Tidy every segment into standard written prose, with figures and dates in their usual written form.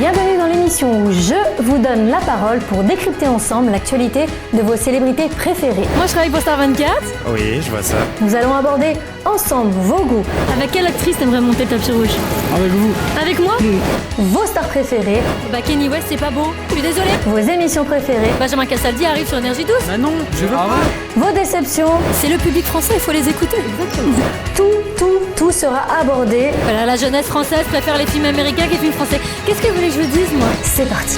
Bienvenue dans l'émission où je vous donne la parole pour décrypter ensemble l'actualité de vos célébrités préférées. Moi je travaille pour Star 24. Oui, je vois ça. Nous allons aborder ensemble vos goûts. Avec quelle actrice t'aimerais monter le tapis rouge? Avec vous. Avec moi? Vos stars préférées, Bah Kenny West c'est pas beau, je suis désolée. vos émissions préférées, Benjamin Castaldi arrive sur Énergie 12. Bah non, je veux pas. vos déceptions, C'est le public français, il faut les écouter. tout sera abordé. Voilà, la jeunesse française préfère les films américains que les films français. Qu'est-ce que vous voulez que je vous dise moi? C'est parti.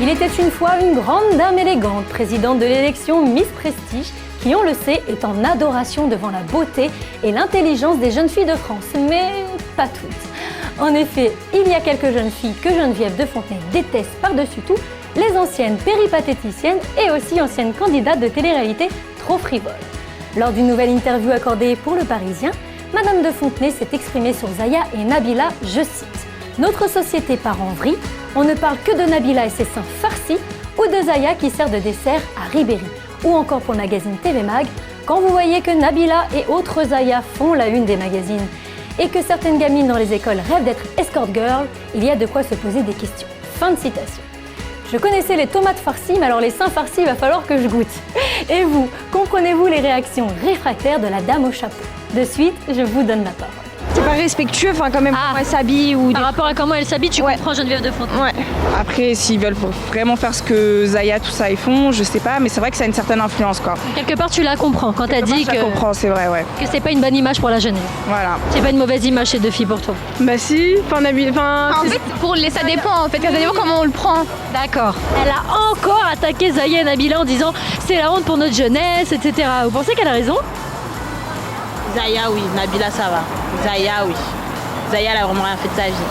Il était une fois une grande dame élégante, présidente de l'élection Miss Prestige, qui, on le sait, est en adoration devant la beauté et l'intelligence des jeunes filles de France, mais pas toutes. En effet, il y a quelques jeunes filles que Geneviève de Fontenay déteste par-dessus tout, les anciennes péripatéticiennes et aussi anciennes candidates de télé-réalité trop frivoles. Lors d'une nouvelle interview accordée pour Le Parisien, Madame de Fontenay s'est exprimée sur Zaya et Nabila, je cite « Notre société part en vrille, on ne parle que de Nabila et ses seins farcis ou de Zaya qui sert de dessert à Ribéry. Ou encore pour le magazine TV Mag, quand vous voyez que Nabila et autres Zaya font la une des magazines et que certaines gamines dans les écoles rêvent d'être escort girl, il y a de quoi se poser des questions. » Fin de citation. Je connaissais les tomates farcies, mais alors les seins farcis, il va falloir que je goûte. Et vous, comprenez-vous les réactions réfractaires de la dame au chapeau? De suite, je vous donne la parole. C'est pas respectueux, enfin quand même, Ah. comment elle s'habille ou Par rapport à comment elle s'habille, tu Ouais. comprends Geneviève de Fontenay. Ouais. Après, s'ils veulent vraiment faire ce que Zaya, tout ça, ils font, je sais pas, mais c'est vrai que ça a une certaine influence, quoi. Quelque part tu la comprends quand t'as dit Moi, je la comprends, c'est vrai, ouais. que c'est pas une bonne image pour la jeunesse. Voilà. C'est pas une mauvaise image ces deux filles pour toi. Bah si, enfin, En fait, ça dépend en fait, ça dépend comment on le prend. D'accord. Elle a encore attaqué Zaya et Nabila en disant c'est la honte pour notre jeunesse, etc. Vous pensez qu'elle a raison? Zaya, oui. Nabila, ça va. Zaya, oui. Zaya, elle a vraiment rien fait de sa vie.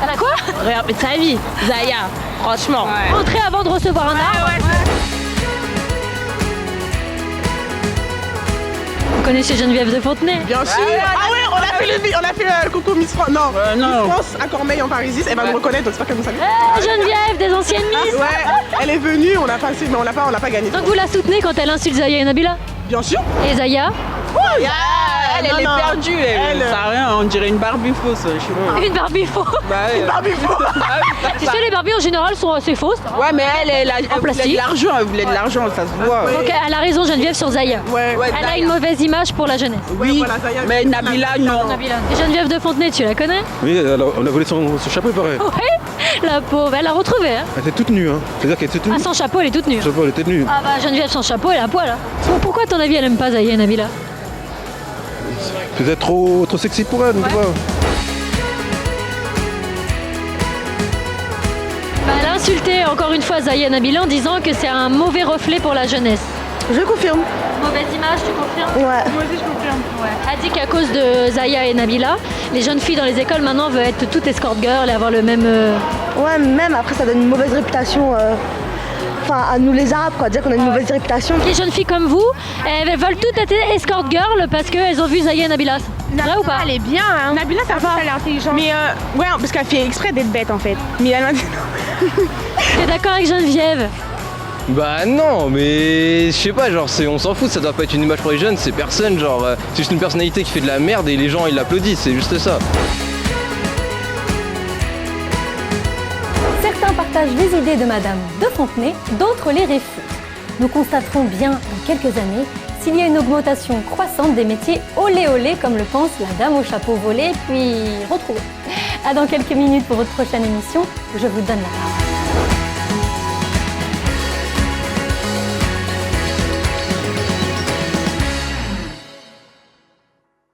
Elle a quoi? Rien fait de sa vie. Zaya, franchement. Entrez avant de recevoir un arbre. Vous connaissez Geneviève de Fontenay? Bien sûr. Ah ouais, on a fait le coucou Miss France. Non, Miss France à Cormeil en Parisis. Elle va nous reconnaître, donc j'espère qu'elle nous salue. Geneviève, des anciennes Miss. Ouais, elle est venue, on a passé, mais on l'a pas gagné. Donc vous la soutenez quand elle insulte Zaya et Nabila? Bien sûr. Et Zaya? Elle est perdue. Elle- Ça a rien, on dirait une Barbie fausse. Je sais pas. Une Barbie faux. Bah, ouais. Barbie faux. Tu sais, les Barbies en général sont assez fausses. Ouais, mais elle voulait plastique. de l'argent, elle voulait de l'argent, ça se voit. Donc elle a raison Geneviève sur Zaya. Ouais. Elle a une mauvaise image pour la jeunesse. Oui, voilà, Zaya. mais Nabila, non. Nabila. Et Geneviève de Fontenay, tu la connais? Oui, alors, on a volé son chapeau, il paraît. Ouais. La pauvre, elle l'a retrouvée. Hein. Elle était toute nue, hein. C'est-à-dire qu'elle était toute Ah, nue. sans chapeau, elle est toute nue. Son chapeau, elle était nue. Ah bah Geneviève sans chapeau, elle a poil. Hein. Bon, pourquoi à ton avis elle aime pas Zaya et Nabila? Peut-être trop sexy pour elle, tu vois. Bah, elle a insulté encore une fois Zaya et Nabila en disant que c'est un mauvais reflet pour la jeunesse. Je confirme. Mauvaise image, tu confirmes? Ouais. Moi aussi, je confirme. Elle dit qu'à cause de Zaya et Nabila, les jeunes filles dans les écoles maintenant veulent être toutes escort girl et avoir le même... Ouais, même après ça donne une mauvaise réputation, enfin à nous les Arabes, quoi, dire qu'on a une mauvaise réputation. Les jeunes filles comme vous, elles veulent toutes être escort girl parce qu'elles ont vu Zaya et Nabila. Vrai ou pas? Elle est bien, hein. Nabila, ça va. Elle est intelligente. Mais ouais, parce qu'elle fait exprès d'être bête, en fait. Mais elle a... T'es d'accord avec Geneviève? Bah non, mais je sais pas, genre on s'en fout, ça doit pas être une image pour les jeunes, c'est personne, genre c'est juste une personnalité qui fait de la merde et les gens ils l'applaudissent, c'est juste ça. Certains partagent les idées de Madame de Fontenay, d'autres les réfutent. Nous constaterons bien dans quelques années s'il y a une augmentation croissante des métiers olé olé comme le pense la dame au chapeau volé puis retrouvée. À dans quelques minutes pour votre prochaine émission, je vous donne la parole.